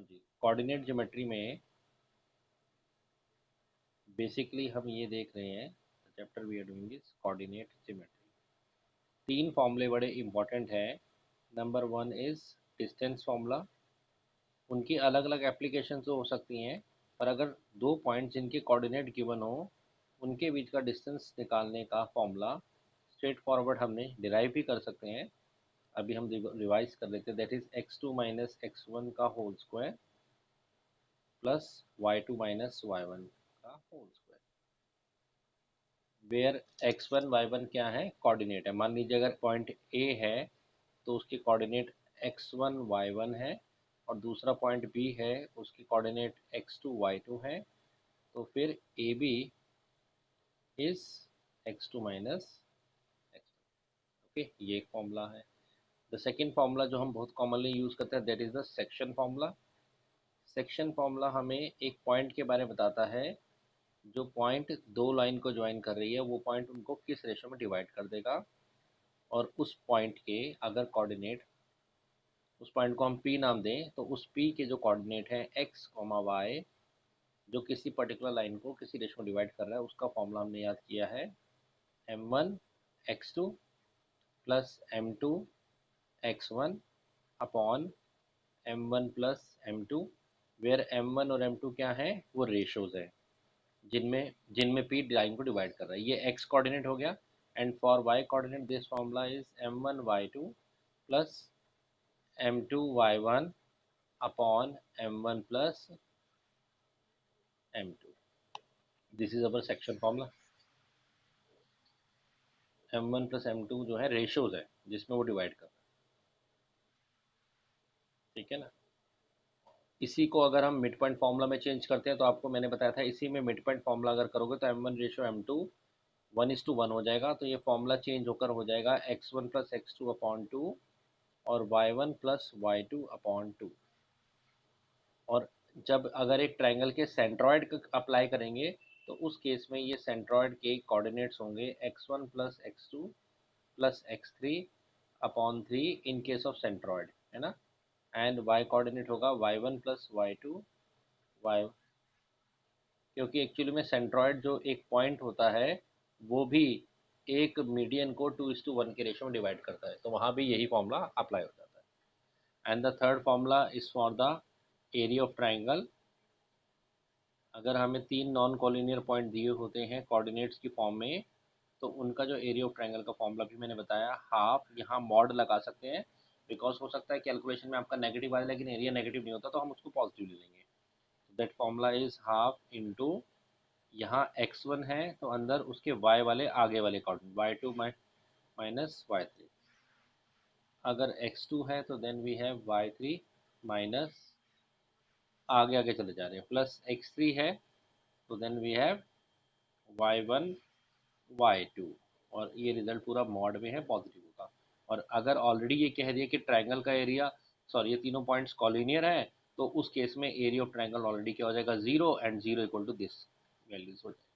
हाँ जी, coordinate geometry में बेसिकली हम ये देख रहे हैं, chapter we are doing is coordinate geometry. तीन फॉर्मूले बड़े इंपॉर्टेंट हैं। Number one is distance formula. उनकी अलग अलग एप्लीकेशन तो हो सकती हैं, पर अगर दो पॉइंट जिनके कोऑर्डिनेट गिवन हो उनके बीच का डिस्टेंस निकालने का फॉर्मूला स्ट्रेट फॉरवर्ड हमने डिराइव भी कर सकते हैं। अभी हम रिवाइज कर लेते हैं। That is x2 minus x1 का whole square plus y2 minus y1 का whole square, where x1 y1 क्या है, कोऑर्डिनेट है। मान लीजिए अगर पॉइंट ए है तो उसके कोऑर्डिनेट x1 y1 है, और दूसरा पॉइंट बी है उसकी कोऑर्डिनेट x2 y2 है, तो फिर A B is x2 minus x1। Okay, ये एक फॉर्मूला है। द सेकेंड फॉर्मूला जो हम बहुत कॉमनली यूज करते हैं, that is the section formula. Section formula हमें एक पॉइंट के बारे में बताता है, जो पॉइंट दो लाइन को ज्वाइन कर रही है वो पॉइंट उनको किस रेशो में डिवाइड कर देगा। और उस पॉइंट के अगर कोऑर्डिनेट, उस पॉइंट को हम पी नाम दें, तो उस पी के जो कोऑर्डिनेट है एक्स कॉमा वाई, जो किसी पर्टिकुलर लाइन को किसी रेशो में डिवाइड कर रहा है, उसका फॉर्मूला हमने याद किया है m1 x2 plus m2 x1 upon m1 plus m2, where m1 और m2 क्या है, वो रेशोज है जिनमें जिनमें पी लाइन को डिवाइड कर रहा है। ये एक्स कोऑर्डिनेट हो गया। And for Y coordinate this formula is m1 y2 plus m2 y1 upon m1 plus m2। This is our section formula. m1 plus m2 जो है रेशोज है जिसमें वो डिवाइड कर रहा है। ठीक है ना। इसी को अगर हम मिड पॉइंट फॉर्मूला में चेंज करते हैं, तो आपको मैंने बताया था इसी में मिड पॉइंट फॉर्मूला अगर करोगे तो m1 रेशो m2 1:1 हो जाएगा। तो ये फॉर्मूला चेंज होकर हो जाएगा x1 प्लस x2 अपॉन 2 और y1 प्लस y2 अपॉन 2। और जब अगर एक ट्रायंगल के सेंट्रॉयड अप्लाई करेंगे, तो उस केस में ये सेंट्रॉयड के कोऑर्डिनेट्स होंगे x1 plus x2 plus x3 upon 3 in case of centroid, है ना। एंड y कोऑर्डिनेट होगा y1 प्लस y2 y, क्योंकि एक्चुअली में सेंट्रॉयड जो एक पॉइंट होता है वो भी एक मीडियन को 2:1 के रेशो में डिवाइड करता है, तो वहाँ भी यही फॉर्मूला अप्लाई हो जाता है। And the third formula is for the area of triangle. अगर हमें तीन नॉन कॉलिनियर पॉइंट दिए होते हैं कोऑर्डिनेट्स की फॉर्म में, तो उनका जो एरिया ऑफ ट्रायंगल का फॉर्मूला भी मैंने बताया, हाफ, यहाँ मॉड लगा सकते हैं बिकॉज हो सकता है कैलकुलेशन में आपका नेगेटिव आए लेकिन एरिया नेगेटिव नहीं होता, तो हम उसको पॉजिटिव ले लेंगे। That formula is half into, यहाँ x1 है तो अंदर उसके y वाले आगे वाले कोऑर्डिनेट y2 माइनस y3। अगर x2 है तो then we have y3 minus, आगे आगे चले जा रहे हैं, प्लस x3 है तो then we have y1 y2। और ये रिजल्ट पूरा मॉड में है, पॉजिटिव होगा। और अगर ऑलरेडी ये कह दिया कि ट्रायंगल का एरिया, सॉरी ये तीनों पॉइंट्स कॉलिनियर है, तो उस केस में एरिया ऑफ ट्रायंगल ऑलरेडी क्या हो जाएगा, 0, एंड 0 इक्वल टू दिस वैल्यूज हो जाएगा।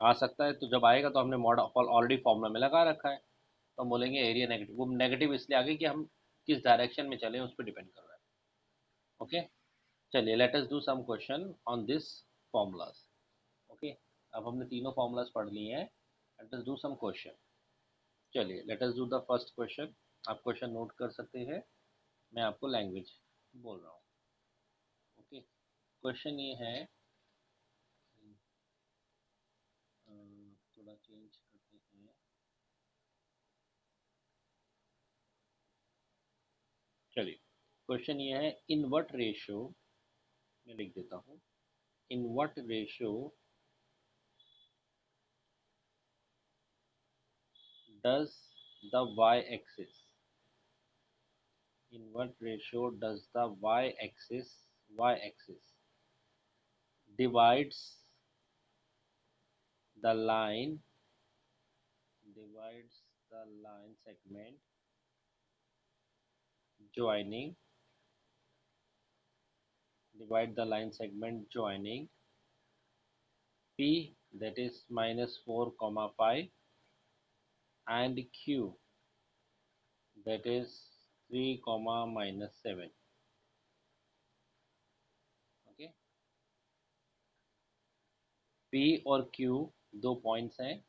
आ सकता है, तो जब आएगा तो हमने मॉड ऑलरेडी फॉर्मूला में लगा रखा है, तो हम बोलेंगे एरिया नेगेटिव। वो नेगेटिव इसलिए आगे कि हम किस डायरेक्शन में चले उस पर डिपेंड कर रहा है। ओके, चलिए let us do some question on this formulas. Okay, अब हमने तीनों फॉर्मूलाज पढ़ लिए हैं। Let us do some question. चलिए let us do the first question. आप क्वेश्चन नोट कर सकते हैं, मैं आपको लैंग्वेज बोल रहा हूँ। ओके, क्वेश्चन ये है, थोड़ा चेंज करते हैं। चलिए, क्वेश्चन ये है, इन व्हाट रेशियो, मैं लिख देता हूँ, in what ratio does the y axis, in what ratio does the y axis divides the line, divides the line segment joining, divide the line segment joining p, that is minus 4 comma 5, and q, that is 3 comma minus 7। P और Q दो points हैं,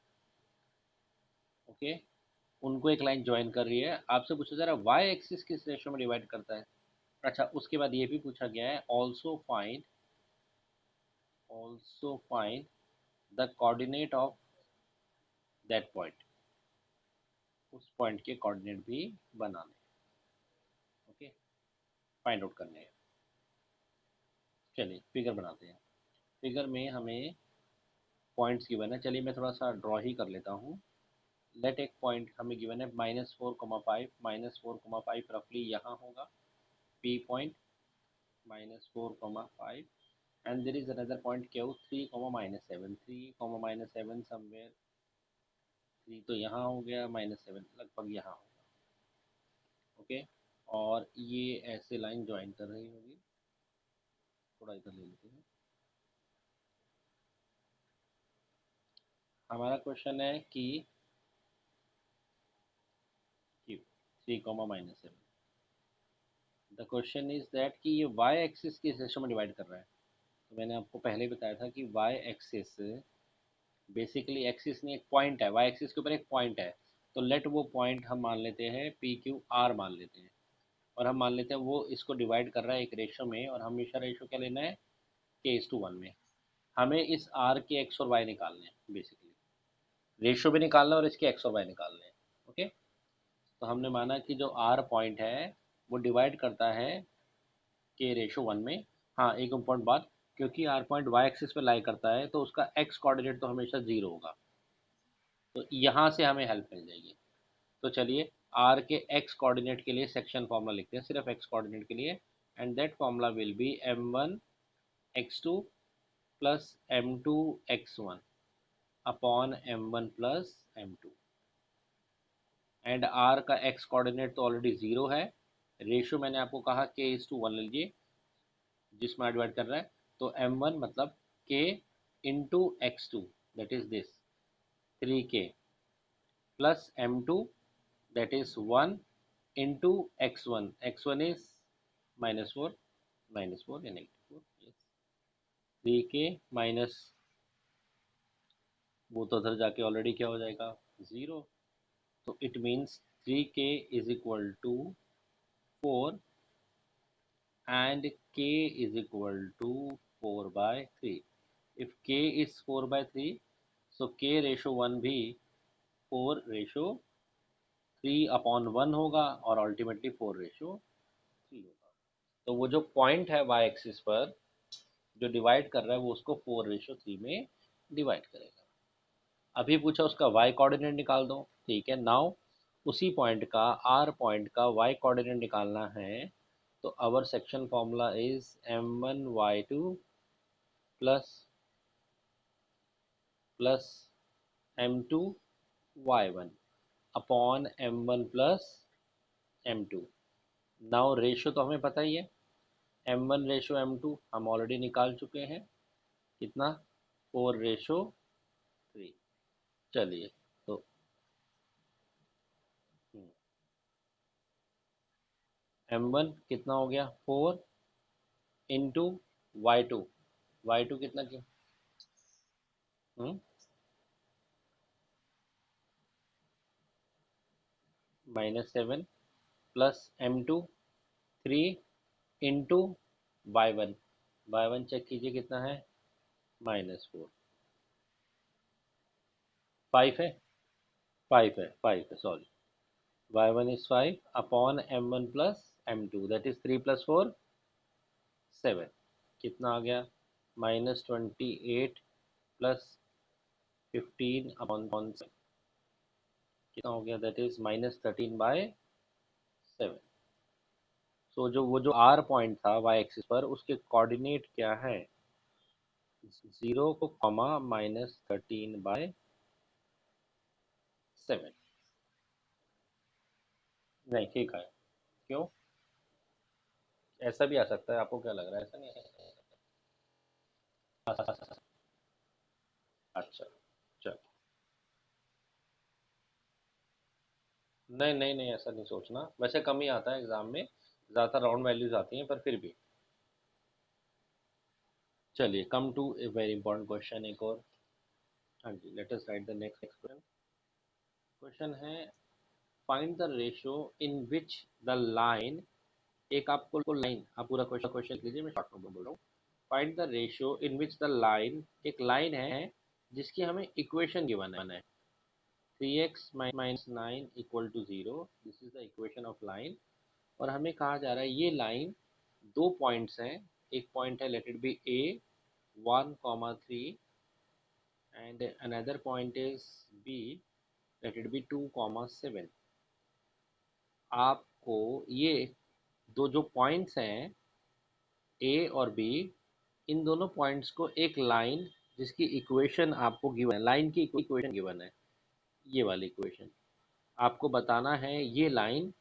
okay, उनको एक line join कर रही है। आपसे पूछा जा रहा है वाई एक्सिस किस रेशो में डिवाइड करता है। अच्छा, उसके बाद ये भी पूछा गया है also find the coordinate of that point, उस पॉइंट के कोऑर्डिनेट भी बनाने, ओके, फाइंड आउट करने हैं। चलिए फिगर बनाते हैं। फिगर में हमें पॉइंट्स गिवन है, चलिए मैं थोड़ा सा ड्रॉ ही कर लेता हूँ। लेट एक पॉइंट हमें गिवन है -4,5, -4,5 रफली यहाँ होगा P point, -4,5, and there is another point Q 3,-7, 3,-7 somewhere, 3 तो यहाँ हो गया, -7 लगभग यहाँ होगा, ओके। और ये ऐसे लाइन ज्वाइन कर रही होगी, थोड़ा इधर ले लेते हैं। हमारा क्वेश्चन है कि 3,-7, द क्वेश्चन इज दैट कि ये वाई एक्सिस किस रेशो में डिवाइड कर रहा है। तो मैंने आपको पहले बताया था कि वाई एक्सिस बेसिकली एक्सिस नहीं, एक पॉइंट है, वाई एक्सिस के ऊपर एक पॉइंट है। तो लेट वो पॉइंट हम मान लेते हैं पी क्यू आर मान लेते हैं, और हम मान लेते हैं वो इसको डिवाइड कर रहा है एक रेशो में, और हमेशा रेशो क्या लेना है, k:1 में। हमें इस आर के एक्स और वाई निकालने हैं, बेसिकली रेशो भी निकालना है और इसके एक्स और वाई निकालने हैं, ओके। तो हमने माना कि जो आर पॉइंट है वो डिवाइड करता है k:1 में। हाँ, एक इम्पोर्टेंट बात, क्योंकि आर पॉइंट वाई एक्सिस पे लाई करता है तो उसका एक्स कोऑर्डिनेट तो हमेशा जीरो होगा, तो यहाँ से हमें हेल्प मिल जाएगी। तो चलिए आर के एक्स कोऑर्डिनेट के लिए सेक्शन फॉर्मूला लिखते हैं, सिर्फ एक्स कोऑर्डिनेट के लिए, and that formula will be m1 x2 plus m2 x1 upon m1 plus m2, and R का एक्स कोऑर्डिनेट तो ऑलरेडी जीरो है। रेशियो मैंने आपको कहा k:1 लीजिए, जिसमें डिवाइड कर रहा है, तो m1 मतलब k into x2, that is this 3k, plus m2 that is 1 into x1, x1 is -4, -4 या -4, यस, 3k माइनस, वो तो उधर जाके ऑलरेडी क्या हो जाएगा, ज़ीरो। तो it means 3k is equal to 4 and k is equal to 4/3. If k is 4/3, so k ratio 1 भी 4:3 होगा, और अल्टीमेटली 4:3 होगा। तो वो जो पॉइंट है वाई एक्सिस पर जो डिवाइड कर रहा है वो उसको 4:3 में डिवाइड करेगा। अभी पूछा उसका वाई कोऑर्डिनेट निकाल दो, ठीक है। नाउ उसी पॉइंट का, आर पॉइंट का वाई कोऑर्डिनेट निकालना है, तो our section formula is m1y2 plus plus m2y1 upon m1 plus m2। Now ratio तो हमें पता ही है, m1 रेशो m2 हम ऑलरेडी निकाल चुके हैं, कितना, 4:3। चलिए, तो m1 कितना हो गया, 4 इंटू वाई टू कितना किया, -7 plus m2 3 into Y one, Y one check कीजिए कितना है, -4, 5 है, 5 है sorry, y1 is 5 upon m1 plus m2, that is 3 + 4 7, कितना आ गया, -28 प्लस 15 अपॉन 7, कितना हो गया, दैट इज -13/7। सो जो वो जो आर पॉइंट था वाई एक्सिस पर, उसके कोऑर्डिनेट क्या है, 0 को कॉमा -13/7। नहीं ठीक है, क्यों, ऐसा भी आ सकता है, आपको क्या लग रहा है, ऐसा नहीं आ सकता? अच्छा, चल, नहीं नहीं नहीं, ऐसा नहीं सोचना, वैसे कम ही आता है एग्जाम में, ज़्यादा राउंड वैल्यूज आती हैं, पर फिर भी। चलिए come to a very important question एक और। हाँ जी, let us write the next question. Question है find the ratio in which the line, एक आपको लाइन, आप पूरा क्वेश्चन लिख लीजिए, मैं शॉर्ट में बोल रहा हूँ। Find the ratio in which the line, एक लाइन है जिसकी हमें इक्वेशन गिवन है 3x minus 9 equal to 0, this is the equation of line. और हमें कहा जा रहा है ये लाइन दो पॉइंट्स हैं, एक पॉइंट है let it be A 1,3 and another point is B let it be 2,7। आपको ये दो जो पॉइंट्स हैं ए और बी, इन दोनों पॉइंट्स को एक लाइन जिसकी इक्वेशन आपको गिवन है, लाइन की इक्वेशन गिवन है, ये वाली इक्वेशन आपको बताना है, ये लाइन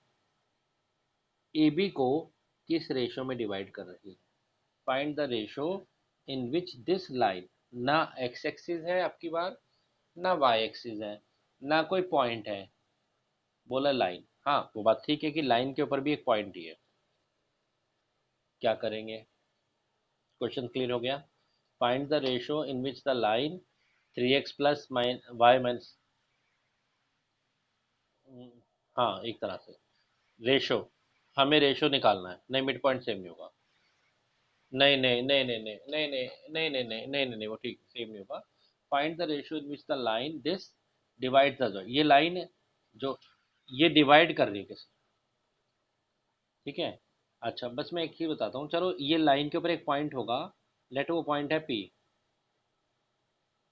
ए बी को किस रेशो में डिवाइड कर रही है। Find the ratio in which this line, ना एक्स एक्सिस है आपकी बार, ना वाई एक्सिस है, ना कोई पॉइंट है, बोला लाइन। हाँ वो बात ठीक है कि लाइन के ऊपर भी एक पॉइंट ही है। क्या करेंगे, क्वेश्चन क्लियर हो गया। Find the ratio in which the line 3x plus Y minus, हाँ एक तरह से रेशो, हमें रेशो निकालना है, नहीं मिड पॉइंट सेम नहीं होगा। नहीं नहीं नहीं नहीं नहीं नहीं नहीं नहीं नहीं नहीं नहीं नहीं नहीं, वो ठीक सेम नहीं होगा। Find the ratio in which the line this divide the, जो ये लाइन जो ये डिवाइड कर रही है किसी, ठीक है। अच्छा बस मैं एक ही बताता हूँ, चलो ये लाइन के ऊपर एक पॉइंट होगा, लेट वो पॉइंट है पी,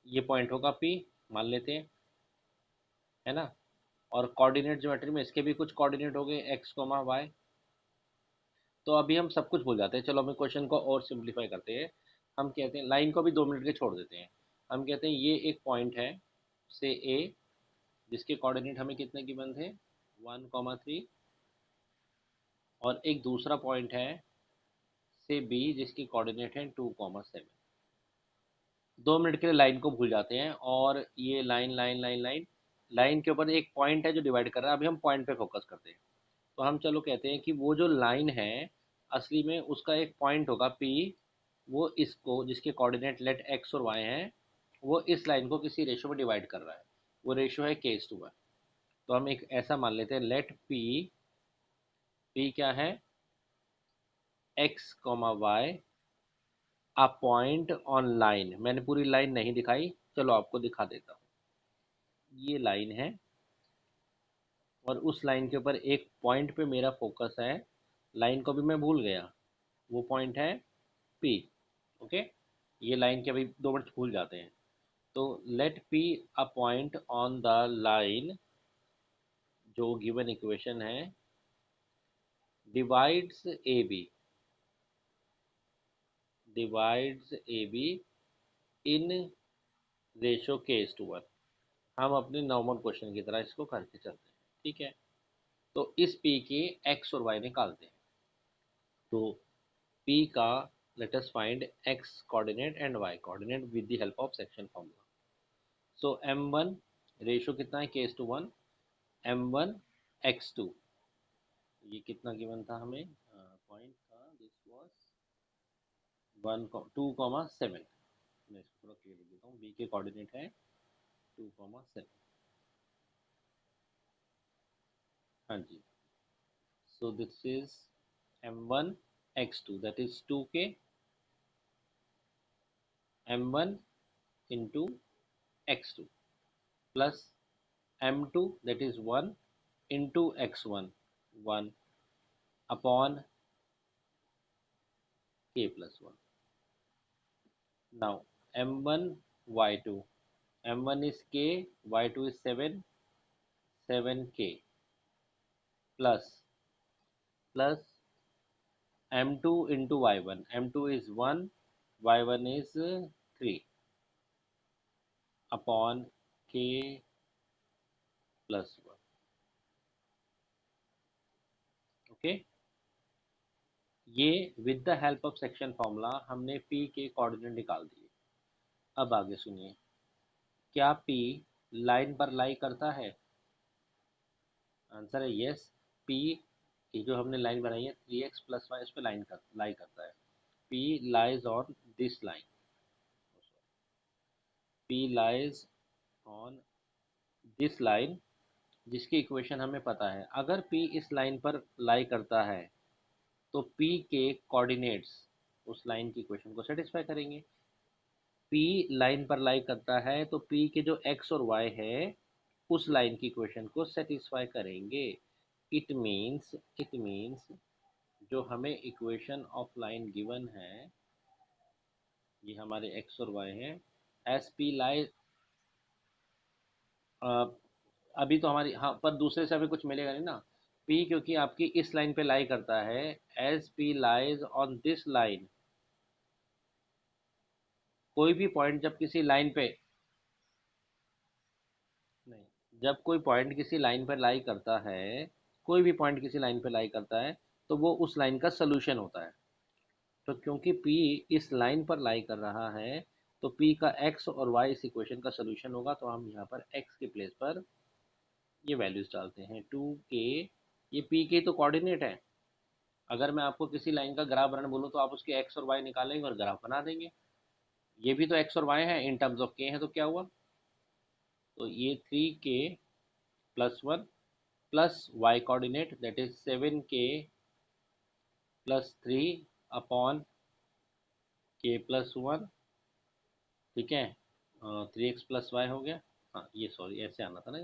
ये पॉइंट होगा पी, मान लेते हैं, है ना। और कोऑर्डिनेट ज्योमेट्री में इसके भी कुछ कोऑर्डिनेट हो गए एक्स कोमा वाई। तो अभी हम सब कुछ भूल जाते हैं, चलो हमें क्वेश्चन को और सिंप्लीफाई करते हैं। हम कहते हैं लाइन को भी 2 मिनट के छोड़ देते हैं। हम कहते हैं ये एक पॉइंट है से ए, जिसके कोऑर्डिनेट हमें कितने गिवन थे 1,3, और एक दूसरा पॉइंट है से बी जिसकी कोऑर्डिनेट है 2,7। 2 मिनट के लिए लाइन को भूल जाते हैं, और ये line line line line, line के ऊपर एक पॉइंट है जो डिवाइड कर रहा है, अभी हम पॉइंट पे फोकस करते हैं। तो हम चलो कहते हैं कि वो जो लाइन है असली में उसका एक पॉइंट होगा पी, वो इसको जिसके कोऑर्डिनेट लेट एक्स और वाई हैं, वो इस लाइन को किसी रेशो में डिवाइड कर रहा है, वो रेशो है k:1। तो हम एक ऐसा मान लेते हैं लेट पी, पी क्या है X comma Y, a point on line, मैंने पूरी लाइन नहीं दिखाई, चलो आपको दिखा देता हूँ। ये लाइन है और उस लाइन के ऊपर एक पॉइंट पे मेरा फोकस है, लाइन को भी मैं भूल गया, वो पॉइंट है पी। ओके, ये लाइन के अभी 2 मिनट भूल जाते हैं। तो let P a point on the line, जो गिवन इक्वेशन है, divides A B, divides A B in ratio k:1। हम अपने नॉर्मल क्वेश्चन की तरह इसको करके चलते हैं, ठीक है। तो इस p के x और y निकालते हैं। तो p का let us find x coordinate and y coordinate with the help of section formula. So m1 ratio कितना है k:1, m1 x2, ये कितना गिवन था हमें पॉइंट का, दिस वाज 2,7। मैं इसको थोड़ा क्लियर लिख देता हूँ, b के कोऑर्डिनेट है 2,7। हाँ जी, so this is m1 x2 that is 2k, m1 into x2 plus m2 that is 1 into x1 1 upon k plus 1। Now m1 y2, m1 is k, y2 is 7, 7k plus m2 into y1, m2 is 1, y1 is 3 upon k plus 1। Okay, ये with the help of section formula हमने p के coordinate निकाल दिए। अब आगे सुनिए, क्या p line पर लाई करता है? आंसर है यस। p, ये जो हमने लाइन बनाई है 3x प्लस वाई, इस पर लाई करता है। p lies on this line, p lies on this line, जिसकी इक्वेशन हमें पता है। अगर P इस लाइन पर लाई करता है तो P के कोऑर्डिनेट्स उस लाइन की इक्वेशन को सेटिस्फाई करेंगे। P लाइन पर लाई करता है तो P के जो x और y है उस लाइन की इक्वेशन को सेटिस्फाई करेंगे। इट मीन्स जो हमें इक्वेशन ऑफ लाइन गिवन है, ये हमारे x और y है, एस पी लाई, अभी तो हमारी, हाँ, पर दूसरे से हमें कुछ मिलेगा नहीं ना। P क्योंकि आपकी इस लाइन पे लाई करता है, as P lies on this line, कोई भी पॉइंट जब किसी लाइन पे, नहीं, जब कोई पॉइंट किसी लाइन पर लाई करता है, कोई भी पॉइंट किसी लाइन पे लाई करता है तो वो उस लाइन का सोल्यूशन होता है। तो क्योंकि P इस लाइन पर लाई कर रहा है तो P का x और y इस इक्वेशन का सोल्यूशन होगा। तो हम यहाँ पर x के प्लेस पर ये वैल्यूज डालते हैं 2k। ये P के तो कोऑर्डिनेट है। अगर मैं आपको किसी लाइन का ग्राफ बनाने बोलूँ तो आप उसके x और y निकालेंगे और ग्राफ बना देंगे। ये भी तो x और y है, इन टर्म्स ऑफ k है, तो क्या हुआ, तो ये 3k+1 plus y coordinate that is 7k+3 upon k+1, ठीक है, 3x+y हो गया। हाँ, ये सॉरी ऐसे आना था ना,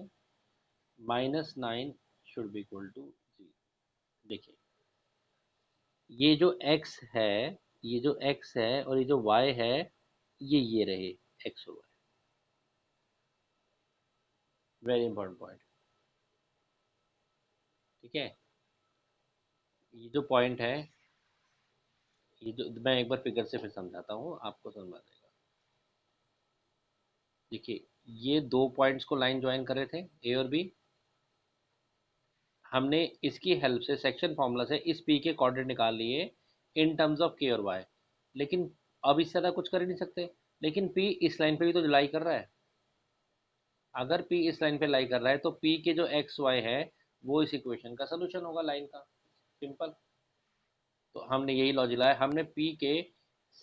-9 शुड बी इक्वल टू 0। देखिए, ये जो x है, ये जो x है और ये जो y है, ये रहे x और y। वेरी इंपॉर्टेंट पॉइंट, ठीक है। ये जो पॉइंट है, ये जो मैं एक बार फिगर से फिर समझाता हूँ, आपको समझ आ जाएगा। देखिए, ये दो पॉइंट्स को लाइन ज्वाइन कर रहे थे, ए और बी। हमने इसकी हेल्प से, सेक्शन फॉर्मूला से, इस पी के कोऑर्डिनेट निकाल लिए इन टर्म्स ऑफ के और वाई। लेकिन अब इससे ज़्यादा कुछ कर ही नहीं सकते। लेकिन पी इस लाइन पे भी तो लाई कर रहा है। अगर पी इस लाइन पे लाई कर रहा है तो पी के जो एक्स वाई है वो इस इक्वेशन का सोल्यूशन होगा लाइन का। सिंपल। तो हमने यही लॉजिक लाया, हमने पी के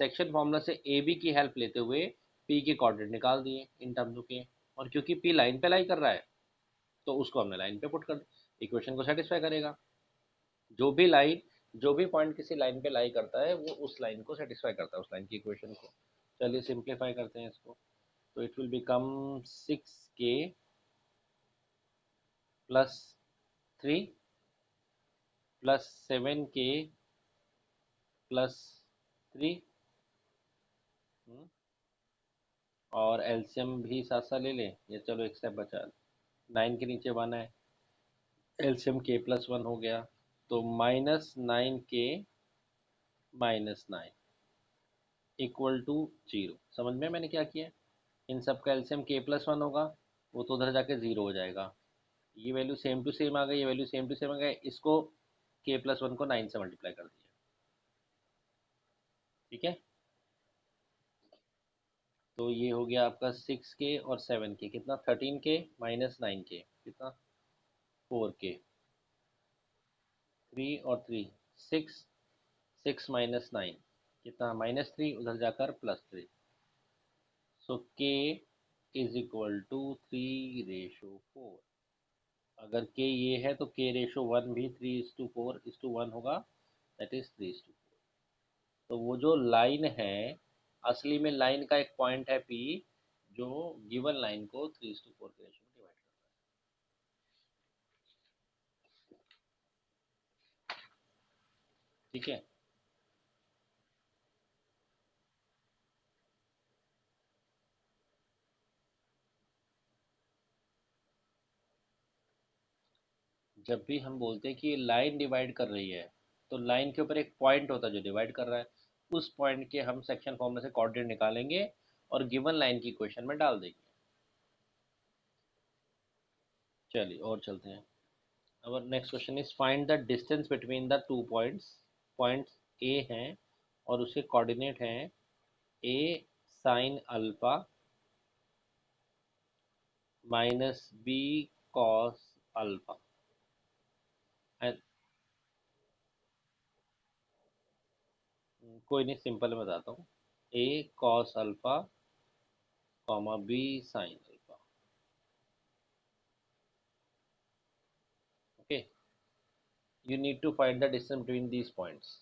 सेक्शन फॉर्मूला से ए बी की हेल्प लेते हुए पी के कोऑर्डिनेट निकाल दिए इन टर्म्स ऑफ के। और क्योंकि पी लाइन पे लाई कर रहा है तो उसको हमने लाइन पे पुट कर, इक्वेशन को सेटिस्फाई करेगा। जो भी लाइन, जो भी पॉइंट किसी लाइन पे लाई करता है वो उस लाइन को सेटिस्फाई करता है, उस लाइन की इक्वेशन को। चलिए सिंप्लीफाई करते हैं इसको। तो it will become 6k+3 +7k+3, और एलसीएम भी साथ साथ ले लें, ये चलो एक स्टेप बचा, 9 के नीचे 1 है, एलसीएम k+1 हो गया, तो -9k-9 इक्वल टू 0। समझ में मैंने क्या किया है? इन सब का एलसीएम k+1 होगा, वो तो उधर जाके 0 हो जाएगा। ये वैल्यू सेम टू सेम आ गई, ये वैल्यू सेम टू सेम आ गई, इसको k+1 को 9 से मल्टीप्लाई कर दिया, ठीक है। तो ये हो गया आपका 6k और 7k, कितना, 13k माइनस 9k, कितना, 4k, 3 और 3, 6, 6 - 9 कितना, -3, उधर जाकर +3। सो k इज इक्वल टू 3/4। अगर k ये है तो k/1 भी 3:4:1 होगा, दैट इज 3:4। तो वो जो लाइन है, असली में लाइन का एक पॉइंट है P जो गिवन लाइन को 3:4 के रेशो में डिवाइड करता है, ठीक है। जब भी हम बोलते हैं कि लाइन डिवाइड कर रही है तो लाइन के ऊपर एक पॉइंट होता है जो डिवाइड कर रहा है, उस पॉइंट के हम सेक्शन फॉर्मूला से कोऑर्डिनेट निकालेंगे और गिवन लाइन की इक्वेशन में डाल देंगे। चलिए और चलते हैं। अब next question is find the distance between the two points. Points A हैं और उसके कोऑर्डिनेट हैं A sine alpha -b cos alpha. कोई नहीं, सिंपल में बताता हूँ। A cos alpha comma B sine alpha. You need to find the distance between these points.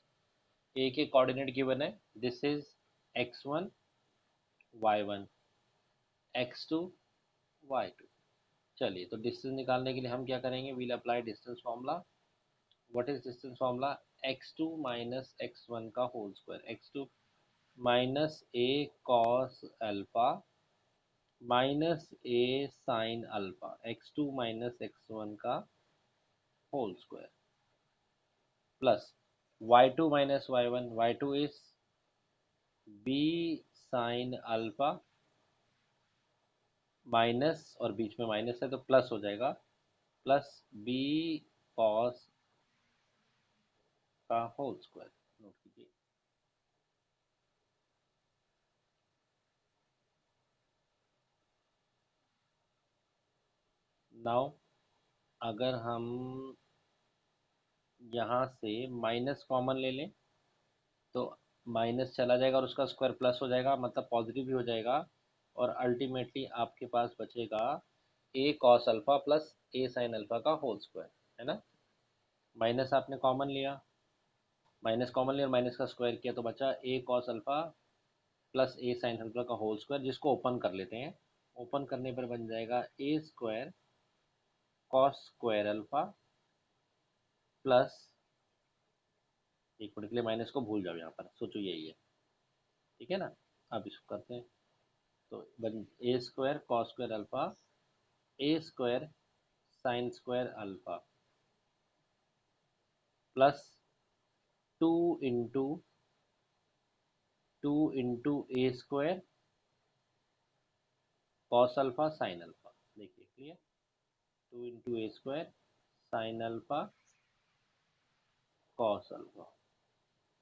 A के कोऑर्डिनेट गिवन है, this is x1 y1 x2 y2। चलिए, तो distance निकालने के लिए हम क्या करेंगे, we'll apply distance formula. What is distance formula? x2 minus x1 का whole square, x2 minus A cos alpha minus A sine alpha, x2 minus x1 का whole square, plus y2 minus y1, y2 is B sine alpha minus, और बीच में minus है तो plus हो जाएगा, plus B cos का whole square. Note कीजिए। नाउ अगर हम यहाँ से माइनस कॉमन ले लें तो माइनस चला जाएगा और उसका स्क्वायर प्लस हो जाएगा, मतलब पॉजिटिव भी हो जाएगा, और अल्टीमेटली आपके पास बचेगा ए cos alpha plus A sine alpha का होल स्क्वायर, है ना। माइनस आपने कॉमन लिया, माइनस कॉमन लिया और माइनस का स्क्वायर किया तो बचा A cos alpha plus A sine alpha का होल स्क्वायर, जिसको ओपन कर लेते हैं। ओपन करने पर बन जाएगा A square cos square alpha plus, एक मिनट के लिए माइनस को भूल जाओ, यहाँ पर सोचो यही है, ठीक है ना। अब इसको करते हैं, तो बन A square cos square alpha A square sine square alpha plus two into A square cos alpha sine alpha. देखिए clear, two into A square sine alpha cos alpha,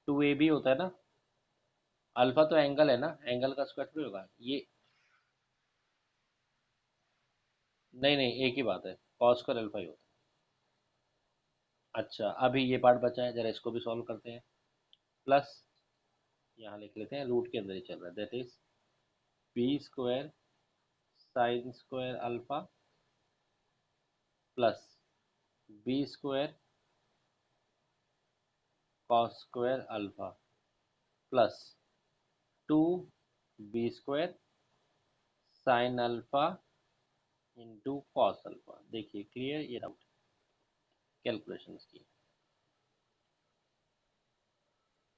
two A भी होता है ना, अल्फा तो angle है ना, angle का square थोड़ी होगा ये। नहीं नहीं, एक ही बात है, कॉस स्क्वायर अल्फा ही होता है। अच्छा, अभी ये पार्ट बचा है, जरा इसको भी सॉल्व करते हैं। प्लस यहाँ लिख लेते हैं, रूट के अंदर ही चल रहा है, that is B square sine square alpha plus B square cos square alpha plus two B square sine alpha into cos alpha. देखिए क्लियर, ये डाउट कैलकुलेशन की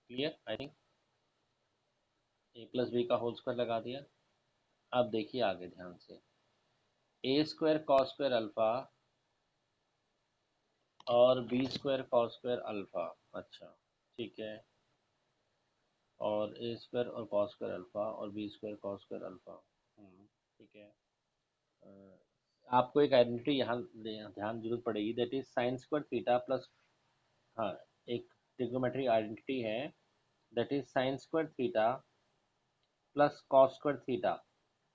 clear I think. A plus B का whole square लगा दिया। अब देखिए आगे ध्यान से, A square cos square alpha और B square cos square alpha. अच्छा ठीक है, और ए स्क्वायर और कॉस स्क्वायर अल्फा और B square cos square alpha. ठीक है। अ, आपको एक आइडेंटिटी यहाँ ध्यान जरूरत पड़ेगी, that is sine square theta plus, हाँ, एक ट्रिग्नोमेट्री आइडेंटिटी है, that is sine square theta plus cos square theta,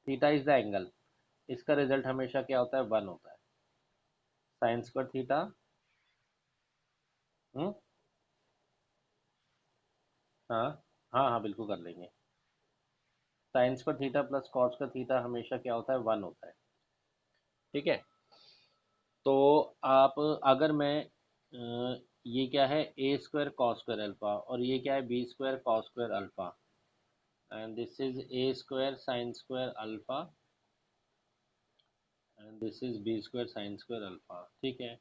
theta is the angle, इसका रिजल्ट हमेशा क्या होता है, वन होता है। साइन स्क्वायर थीटा, हम्म, हाँ हाँ हाँ बिल्कुल कर लेंगे। Sine square theta plus cos square theta हमेशा क्या होता है, वन होता है, ठीक है। तो आप, अगर मैं ये क्या है, A square cos square alpha, और ये क्या है, B square cos square alpha, and this is A square sine square alpha and this is B square sine square alpha, ठीक है।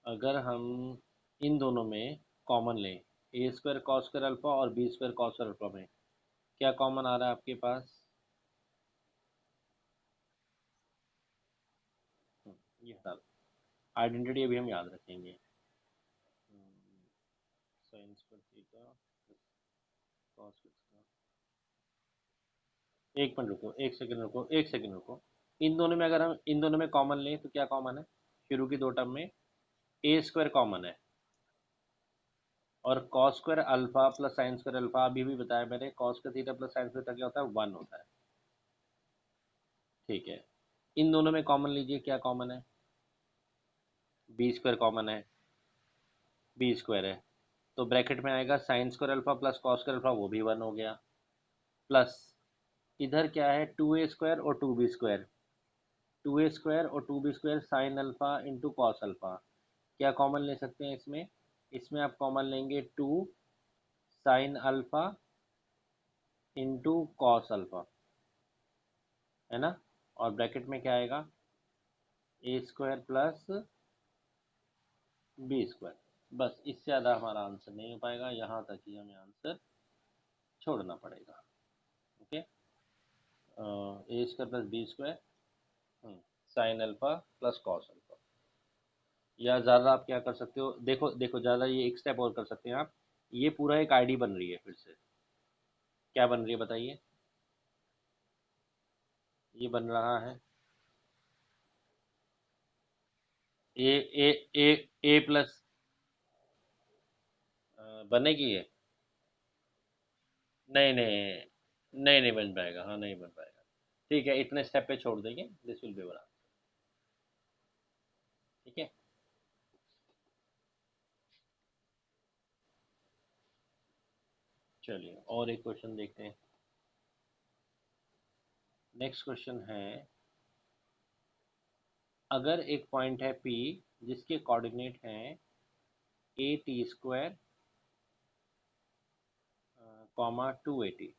अगर हम इन दोनों में कॉमन लें, A square cos square alpha और B square cos square alpha में क्या कॉमन आ रहा है आपके पास? ये हटा, आइडेंटिटी अभी हम याद रखेंगे, sine square theta cos square. एक मिनट रुको, एक सेकंड रुको, एक सेकंड रुको। इन दोनों में अगर हम इन दोनों में कॉमन लें तो क्या कॉमन है, शुरू की दो टर्म में ए स्क्वायर कॉमन है, और cos square alpha plus sign square alpha, अभी भी बताया मैंने, cos square theta plus sine square theta क्या होता है, वन होता है, ठीक है। इन दोनों में कॉमन लीजिए, क्या कॉमन है, बी स्क्वायर कॉमन है, बी स्क्वायर है, तो ब्रैकेट में आएगा sine square alpha plus cos square alpha, वो भी वन हो गया, प्लस इधर क्या है, टू ए स्क्वायर और two B square, two A square और two B square sine alpha into cos alpha, क्या कॉमन ले सकते हैं इसमें, इसमें आप कॉमन लेंगे 2 sine alpha into cos alpha, है ना। और ब्रैकेट में क्या आएगा, ए स्क्वायर प्लस बी स्क्वायर। बस इससे ज़्यादा हमारा आंसर नहीं हो पाएगा, यहाँ तक ही हमें आंसर छोड़ना पड़ेगा। Okay, A square plus B square sine alpha plus cos alpha. या ज़्यादा आप क्या कर सकते हो, देखो देखो ज़्यादा ये एक स्टेप और कर सकते हैं आप। ये पूरा एक आईडी बन रही है, फिर से क्या बन रही है बताइए। ये बन रहा है ए ए ए ए प्लस, बनेगी ये। नहीं नहीं नहीं, नहीं बन पाएगा, हाँ नहीं बन पाएगा। ठीक है, इतने स्टेप पे छोड़ देंगे, दिस विल बी बना। ठीक है, चलिए और एक क्वेश्चन देखते हैं। नेक्स्ट क्वेश्चन है, अगर एक पॉइंट है P जिसके कोऑर्डिनेट हैं ए टी स्क्वायर कॉमा 280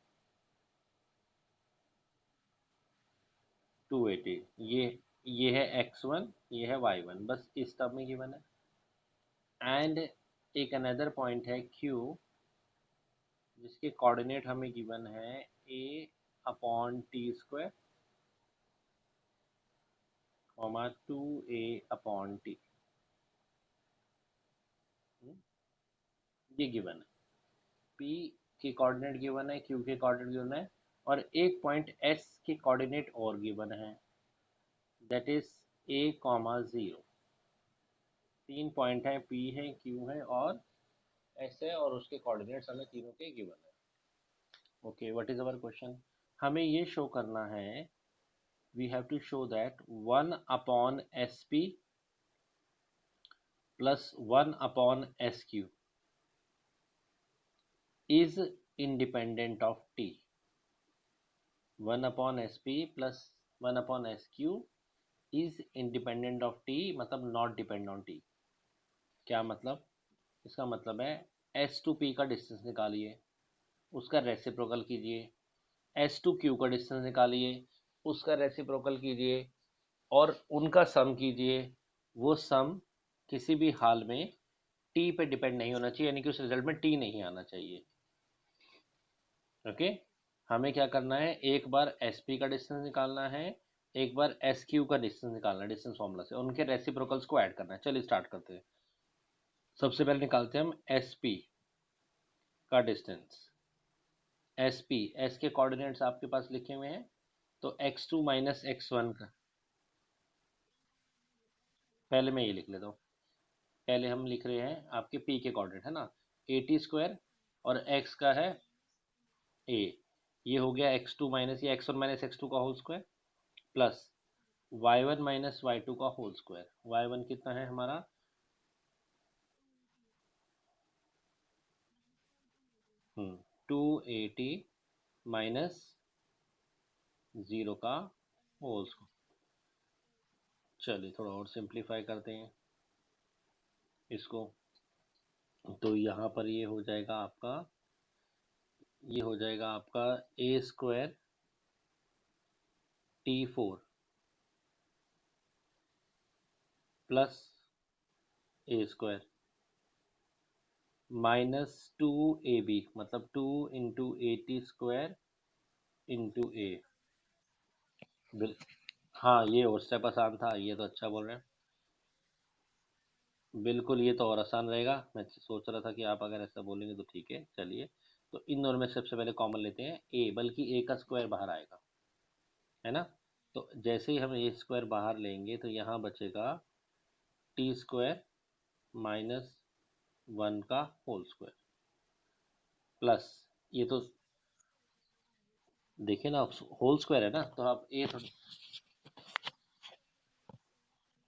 ये है x1, ये है y1, बस इस टर्म में गिवन है। एंड एक अनदर पॉइंट है Q जिसके कोऑर्डिनेट हमें गिवन है a upon T square comma 2a upon T, ये गिवन है। P के कोऑर्डिनेट गिवन है, Q के कोऑर्डिनेट गिवन है, और एक पॉइंट S के कोऑर्डिनेट और गिवन है, दैट इज a कॉमा 0। तीन पॉइंट हैं, P है, Q है और S है, और उसके कोऑर्डिनेट्स हमें तीनों के गिवन है। Okay, what is our question. हमें ये शो करना है, we have to show that 1 upon S P plus 1 upon S Q is independent of T. 1 upon S P plus 1 upon S Q is independent of T, मतलब not depend on T. क्या मतलब, इसका मतलब है S to P का distance निकालिए, उसका reciprocal कीजिए, एस टू क्यू का डिस्टेंस निकालिए, उसका रेसिप्रोकल कीजिए, और उनका सम कीजिए। वो सम किसी भी हाल में टी पे डिपेंड नहीं होना चाहिए, यानी कि उस रिजल्ट में टी नहीं आना चाहिए। ओके, हमें क्या करना है, एक बार एस पी का डिस्टेंस निकालना है, एक बार एस क्यू का डिस्टेंस निकालना है डिस्टेंस फॉर्मूला से, उनके रेसिप्रोकल्स को ऐड करना है। चलिए स्टार्ट करते हैं। सबसे पहले निकालते हैं हम एस पी का डिस्टेंस। एस पी, एस के कोऑर्डिनेट्स आपके पास लिखे हुए हैं, तो X two minus X one का, पहले मैं ये लिख लेता हूँ। पहले हम लिख रहे हैं आपके पी के कोऑर्डिनेट, है ना, ए टी स्क्वायर, और एक्स का है ए, ये हो गया एक्स टू माइनस, ये X one minus X two का whole square, plus Y one minus Y two का होल स्क्वायर। वाई वन कितना है हमारा, 280 माइनस 0 का होल स्क्वायर। चलिए थोड़ा और सिंप्लीफाई करते हैं इसको। तो यहाँ पर ये हो जाएगा आपका, ये हो जाएगा आपका ए स्क्वायर T4 प्लस ए स्क्वायर माइनस 2ab, मतलब 2 इंटू ए टी स्क्वायर इंटू ए। बिल हाँ, ये और स्टेप आसान था, ये तो अच्छा बोल रहे हैं। बिल्कुल, ये तो और आसान रहेगा, मैं सोच रहा था कि आप अगर ऐसा बोलेंगे तो ठीक है। चलिए, तो इन दोनों में सबसे पहले कॉमन लेते हैं ए, बल्कि ए का स्क्वायर बाहर आएगा, है ना। तो जैसे ही हम ए स्क्वायर बाहर लेंगे तो यहाँ बचेगा टी स्क्वायर माइनस 1 का होल स्क्वायर, प्लस, ये तो देखिए ना, होल स्क्वायर है ना, तो आप ए थोड़ी,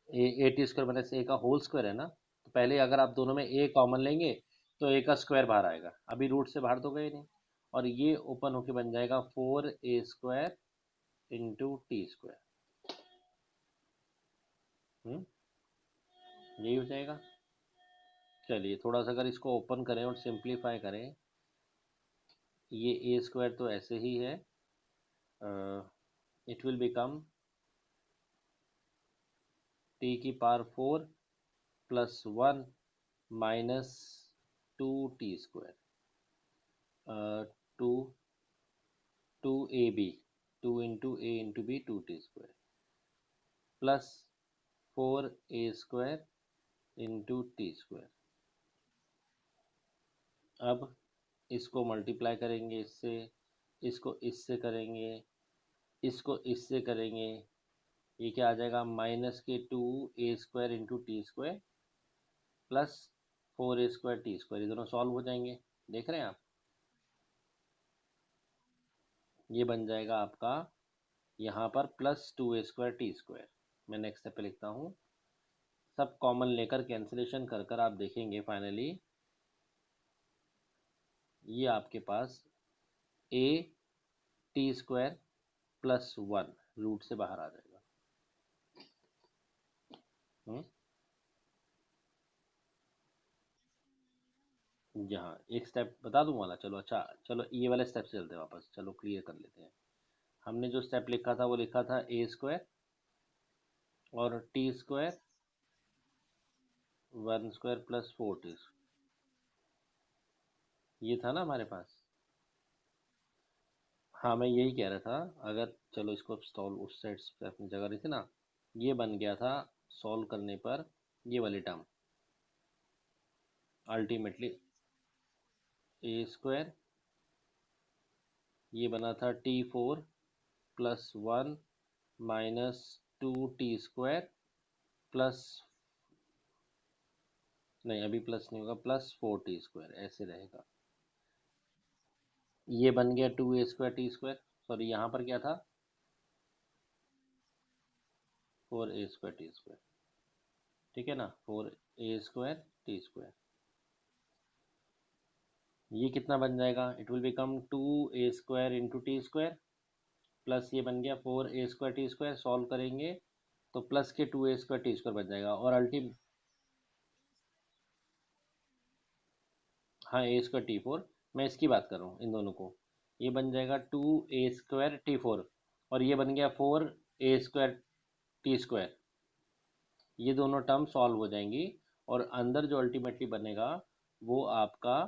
ए टी स्क्वायर माइनस ए का होल स्क्वायर है ना, तो पहले अगर आप दोनों में ए कॉमन लेंगे तो ए का स्क्वायर बाहर आएगा, अभी रूट से बाहर तो गए नहीं, और ये ओपन होके बन जाएगा 4a² इंटू टी स्क्वायर। यही हो जाएगा। चलिए थोड़ा सा अगर इसको ओपन करें और सिंप्लीफाई करें, ये ए स्क्वायर तो ऐसे ही है, इट विल बिकम टी की power 4 plus 1 minus 2t square, two two A B, 2 into A into B, 2t square plus 4a square into t square. अब इसको मल्टीप्लाई करेंगे इससे, इसको इससे करेंगे, इसको इससे करेंगे, ये क्या आ जाएगा, -2a square into t square plus 4a square t square, ये दोनों सॉल्व हो जाएंगे। देख रहे हैं आप, ये बन जाएगा आपका यहाँ पर +2a स्क्वायर t स्क्वायर। मैं नेक्स्ट स्टेप पे लिखता हूँ, सब कॉमन लेकर कैंसिलेशन कर कर आप देखेंगे फाइनली ये आपके पास a t square plus 1 root से बाहर आ जाएगा। यहाँ एक स्टेप बता दूं वाला, चलो अच्छा, चलो ये वाले स्टेप से चलते हैं वापस, चलो क्लियर कर लेते हैं। हमने जो स्टेप लिखा था वो लिखा था a स्क्वायर और t square 1 square plus 4t, ये था ना हमारे पास। हाँ मैं यही कह रहा था, अगर चलो इसको सॉल्व उस साइड पे अपनी जगह रही थी ना, ये बन गया था सॉल्व करने पर ये वाली टर्म अल्टीमेटली ए स्क्वायर, ये बना था t4 plus 1 minus 2t square plus, नहीं अभी प्लस नहीं होगा, प्लस 4t स्क्वायर ऐसे रहेगा। ये बन गया 2a square t square, sorry यहाँ पर क्या था 4a स्क्वायर t स्क्वायर, ठीक है ना, 4a स्क्वायर t स्क्वायर। ये कितना बन जाएगा, it will become 2a square into t square plus ये बन गया 4a square t square, solve करेंगे तो प्लस के 2a स्क्वायर t स्क्वायर बन जाएगा और अल्टीम, हाँ a स्क्वायर t4, मैं इसकी बात कर रहा हूँ इन दोनों को, ये बन जाएगा 2a स्क्वायर t4 और ये बन गया 4a स्क्वायर t स्क्वायर, ये दोनों टर्म सॉल्व हो जाएंगी और अंदर जो अल्टीमेटली बनेगा वो आपका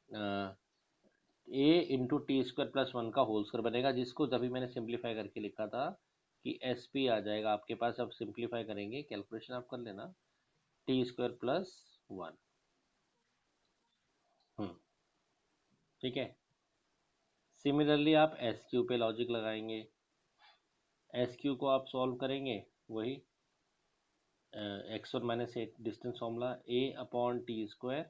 a into t square plus 1 का होल स्क्वायर बनेगा, जिसको तभी मैंने सिंप्लीफाई करके लिखा था कि SP आ जाएगा आपके पास। अब सिंप्लीफाई करेंगे, कैलकुलेशन आप कर लेना, t स्क्वायर प्लस 1। ठीक है, सिमिलरली आप SQ पे लॉजिक लगाएंगे, SQ को आप सॉल्व करेंगे वही x1 - 8 distance formula, a/t²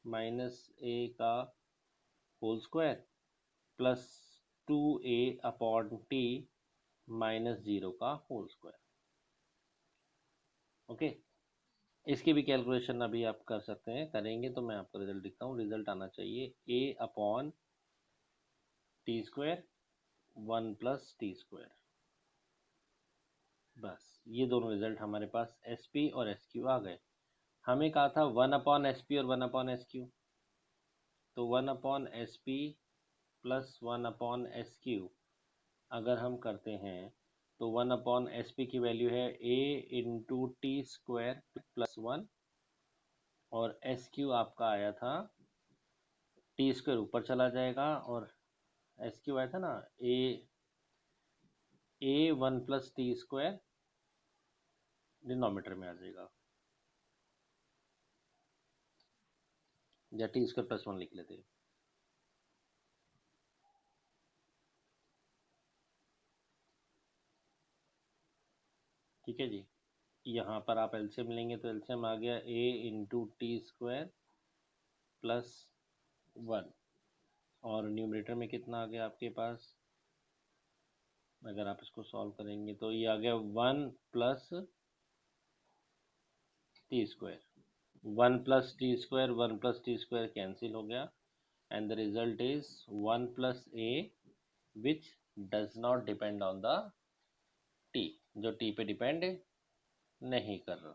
minus a का whole square plus 2a/t minus 0 का होल स्क्वायर। ओके, इसकी भी कैलकुलेशन अभी आप कर सकते हैं, करेंगे तो मैं आपको रिजल्ट दिखता हूँ। रिजल्ट आना चाहिए a/t² 1 प्लस t²। बस ये दोनों रिजल्ट हमारे पास SP और SQ आ गए। हमें कहा था 1/SP और 1/SQ, तो 1/SP प्लस 1/SQ अगर हम करते हैं तो 1/SP की वैल्यू है a/t² प्लस 1 और SQ आपका आया था t² ऊपर चला जाएगा और SQ आया था ना a1 प्लस t² डिनोमीटर में आ जाएगा, या t² प्लस 1 लिख लेते हैं। ठीक है जी, यहाँ पर आप एलसीएम लेंगे तो एलसीएम आ गया a/t² प्लस 1 और न्यूमरेटर में कितना आ गया आपके पास, अगर आप इसको सॉल्व करेंगे तो ये आ गया 1 plus t²। 1 plus t² 1 plus t² cancel हो गया and the result is 1 plus a which does not depend on the t, जो t पे डिपेंड नहीं कर रहा।